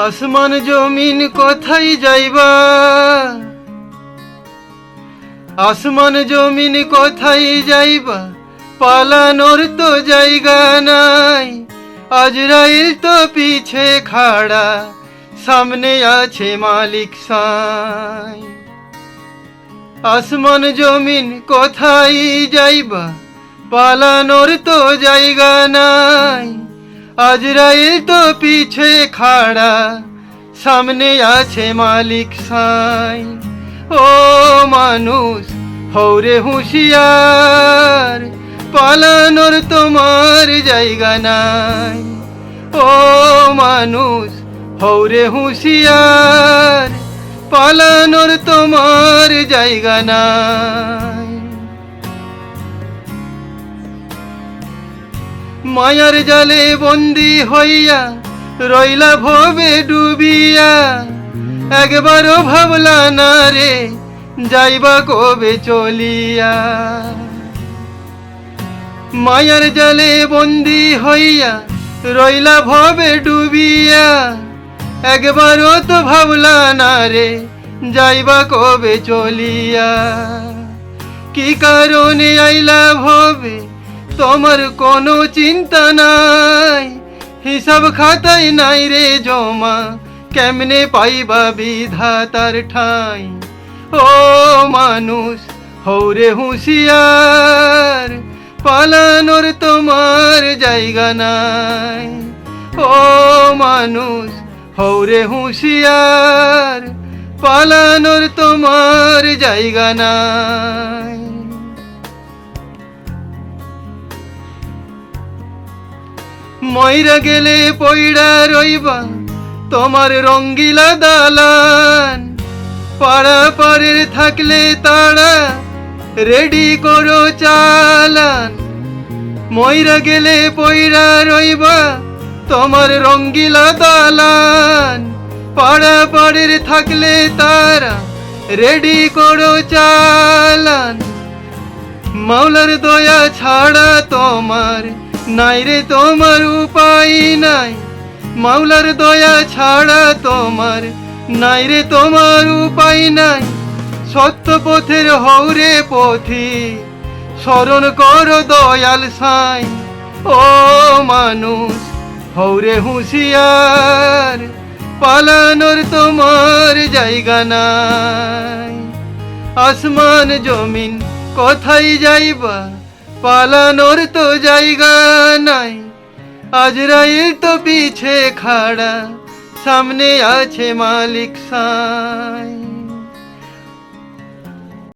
আসমান জমিন কোথায় যাইবা, আসমান জমিন কোথায় যাইবা, পালানোর তো জায়গা নাই। আজরাইল তো পিছে খাড়া, সামনে আছে মালিক সাই। আসমান জমিন কোথায় যাইবা, পালানোর তো জায়গা নাই। আজরাইল তো পিছে খাড়া, সামনে আছে মালিক সাই। ও মানুষ হৌরে হুঁশিয়ার, পালানোর তোমার জায়গা নাই। ও মানুষ হৌরে হুঁশিয়ার, পালানোর তোমার জায়গা নাই। মায়ার জালে বন্দি হইয়া রইলা ভবে ডুবিয়া, একবারও ভাবলা না রে যাইবা কবে চলিয়া। মায়ার জালে বন্দি হইয়া রইলা ভবে ডুবিয়া, একবারও তো ভাবলা না রে যাইবা কবে চলিয়া। কি কারণে আইলা ভবে তোমার কোনো চিন্তা নাই, হিসাব খাতায় নাই রে জমা, কেমনে পাইবা বিধাতার ঠাই। ও মানুষ হৌরে হুঁশিয়ার, পালানোর তোমার জায়গা নাই। ও মানুষ হৌরে হুঁশিয়ার, পালানোর তোমার জায়গা নাই। মইরা গেলে পইড়া রইবা তোমার রঙ্গিলা দালান, পাড়া পাড়ের থাকলে তারা রেডি করো চালান। মইরা গেলে পইড়া রইবা তোমার রঙ্গিলা দালান, পাড়া পাড়ের থাকলে তারা রেডি করো চালান। মাওলার দয়া ছাড়া তোমার নাই রে তোমার উপায় নাই, মাওলার দয়া ছাড়া তোমার নাই রে তোমার উপায় নাই। সত্য পথের হৌরে পথি স্মরণ করো দয়াল সাই। ও মানুষ হৌরে হুঁশিয়ার, পালানোর তোমার জায়গা নাই। আসমান জমিন কোথায় যাইবা, পালানোর তো জায়গা নাই। আজরাইল তো পিছে খাড়া, সামনে আছে মালিক সাই।